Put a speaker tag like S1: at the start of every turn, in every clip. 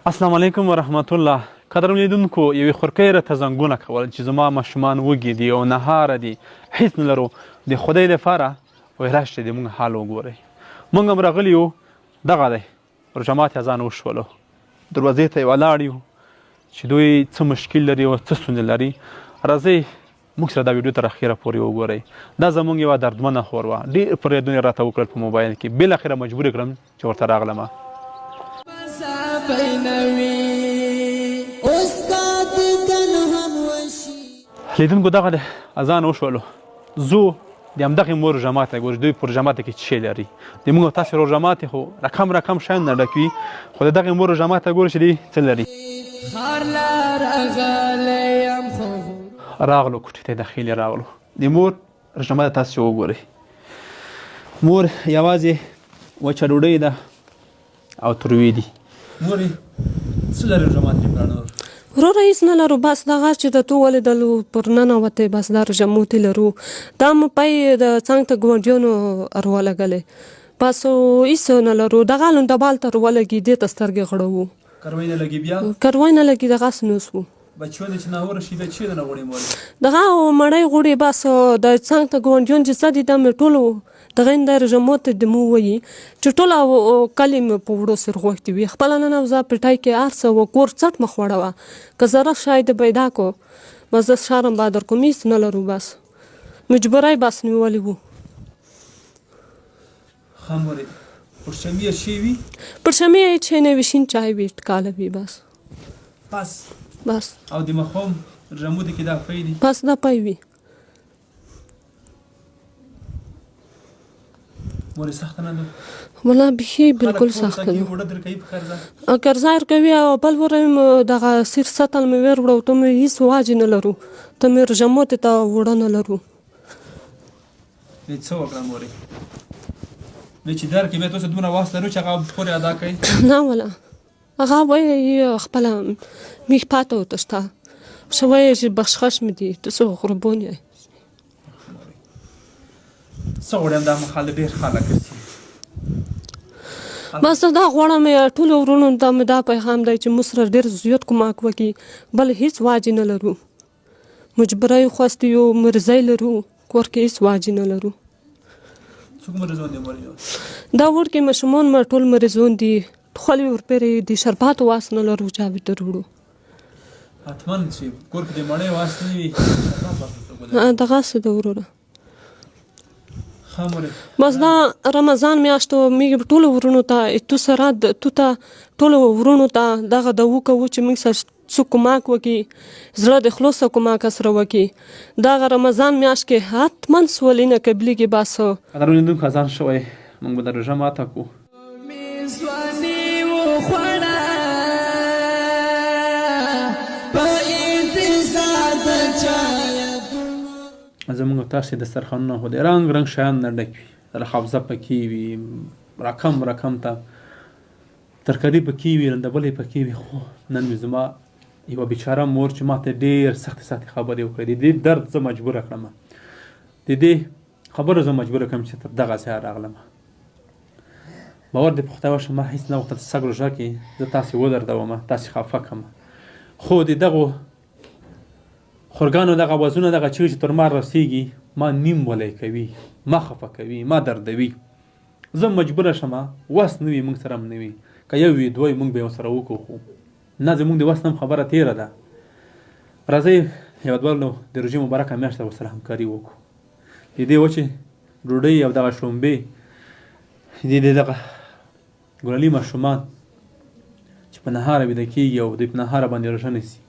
S1: السلام علیکم ورحمت الله. قدرمن لیدونکو یوې خورکۍ راته زنګونه کول چې زما ماشومان وږي دي او نهاره دي، هیڅ نه لرو. د خدای لپاره وایي راشئ د موږ حال وګورئ. موږ هم راغلي یو، دغه دی پر جماعت اذان وشولو، دروازې ته یې ولاړ یو چې دوی څه مشکل لري او څه ستونزې لري. راځئ موږ سره دا ویډیو تر اخره پورې وګورئ. دا زموږ یوه دردمنه خور وه، ډېر فریادونه یې راته وکړل په موبایل کې، بالاخره مجبور یې کړم چې ورته راغلمه. لیدونکو دغه د اذان وشولو، زو د همدغې مور جماعت ته ګورئ، دوی پر جماعت کې څه شی لري. د موږ او تاسې ورور جماعت خو رقم شیان نه ډک وي، خو د دغې مور جماعت ته ګورئ چې دوی څه لري. راغلو کوټې ته داخل راغلو. د مور جماعت ته تاسې وګورئ، مور یوازې وچه ډوډۍ ده او تروی دي. مورې څه لري جماعت کې پلانور؟
S2: وروره هېڅ نه لرو، بس دغه چې د تو ولیدلو پر ننوتې، بس دا رژموتې لرو. دا مو پای د څنګ ته ګاونډیانو ورولګلې، بس هېڅ نه لرو. دغه لونډه بال ته ورولګي، دې ته سترګې غړوو.
S1: کروی نه لګي؟ بیا
S2: کروی نه لګي، دغسې نه وسو.
S1: بچیانې چې ناوره شي بیا چېرته نه غوړي مورې؟
S2: دغه مړی غوړي، بس د څنګ ته ګاونډیان چې څه دي دا مې ټولو دغه د رژموت د مو وایي چې ټوله کلي مې په وړو سر غوښتي وي. خپله ننوځه پټی کې هر څه وه، کور څټ مخ وړوه، که زره شاید پیدا کو بس زه شرم به در کوم، هېڅ نه لرو، بس مجبوری بس نیولی وو.
S1: ښه مورې پرشمې یې شی وي؟
S2: پرشمې یې چې نه وي، شین چای وي، ټکاله وي، بس
S1: او د مخوم رژموتې کې دا پی دي؟
S2: بس دا پی وي.
S1: مورې سخته نه ده؟
S2: والله بیخي بالکل سخته ده. قرضه ورکوي او بل ورم دغه سیر سطل مې ور وړو، ته مې هېڅ واجې نه لرو، ته مې رژموتې ته وړه نه لرو.
S1: څه وکړم مورې؟ چې درکې بیا تاسو دومره وخت لرو چې هغه پورې ادا کوئ؟
S2: نه والله هغه وایي خپله میخ پاته وتشته، ښه وایي چې بخشخش مې دي، ته څه غربون یې.
S1: څه غواړم دا مخال ډېر خلک هسي،
S2: بس دا غواړم ټولو ورونو ته مې دا پیغام دی چې موږ سره ډېر زیات کومک وکړي، بل هېڅ واجې نه لرو. مجبوری خواستی یو مرزی لرو، کور کې هېڅ واجې نه لرو.
S1: څوک مریضون دي مورې؟
S2: دا وړ کې ماشومان ما ټول مریضون دي، خولې ورپېرې د شرباتو واس نه لرو چا به ته وړو.
S1: حتما چې کور کې د مړۍ واس نه وي
S2: دغسې ده وروره.
S1: ښه مورې
S2: بس دا رمضان میاشتو موږ ټولو ورونو ته تو سره تو ته ټولو ورونو ته دغه د وکوو چې موږ سره څوک کومک وکړي، زړه د خلوصه کومک سره وکړي. دغه رمضان میاشت کې حتما سوالونه قبلېږي. بس
S1: قدرمن لیدونکو اذان شوی، موږ به د روژه ماته کړو. زموږ تاسې دسترخوانونه خو د رنګ شیان نه ډک وي، رخابزه پکې وي، رقم ته ترکاري پکې وي، رندبلې پکې وي. خو نن مې زما یوه بیچاره مور چې ما ته ډېر سختې خبرې وکړې، د دې درد زه مجبوره کړم، د دې خبرو زه مجبوره کړم چې تر دغه ځایه راغلم. باور دې په خدای وشه ما هېڅ نه غوښتل سږ روژه کې زه تاسې ودردوم، تاسې خفه کړم، خو د دغو خورګانو دغه اوازونه دغه چیغې چې تر ما رسېږي ما نیم ولی کوي، ما خفه کوي، ما دردوي. زه مجبوره شم، وس نه وي موږ سره هم نه وي، که یو وي دوی موږ به یې ورسره وکړو، خو نه زموږ د وس نه هم خبره تېره ده. راځئ یوه دوه د روژې مبارکه میاشت ته ورسره همکاري وکړو. د دې وچې ډوډۍ او دغه شړومبې، د دغه ګلالي ماشومان چې په نهاره ویده کېږي او دوی په نهاره باندې روژه نیسي،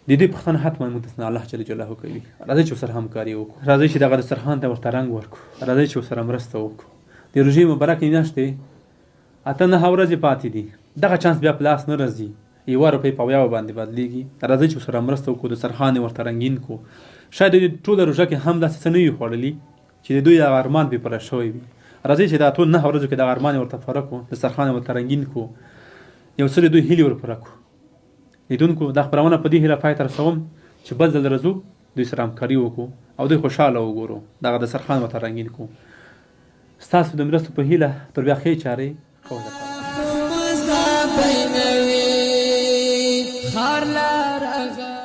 S1: د دې پوښتنه حتما موږ ته الله جل جلاله کوي. راځئ چې ورسره همکاري وکړو، راځئ چې دغه دسترخوان ته ورته رنګ ورکړو، راځئ چې ورسره مرسته وکړو. د روژې مبارکې میاشتې 8-9 ورځې پاتې دي، دغه چانس بیا په لاس نه راځي، 1 روپۍ په 1 باندې بدلېږي. راځئ چې ورسره مرسته وکړو، دسترخوان یې ورته رنګین کړو. شاید د ټوله روژه کې هم داسې څه نه وي خوړلي چې د دوی دغه ارمان پرې پوره شوی وي. راځئ چې دا ټول 9 ورځو کې دغه ارمان یې ورته پوره کړو، دسترخوان یې ورته رنګین کړو، یو څه د دوی هیلې ور پوره کړو. لیدونکو دا خپرونه په دې هیله پای ته رسوم چې بل ځل راځو دوی سره همکاري وکړو او دوی خوشحاله وګورو، دغه دسترخوان ورته رنګین کړو. ستاسو د مرستو په هیله تر بیا ښې چارې کوم
S3: بینوي خار لار اغا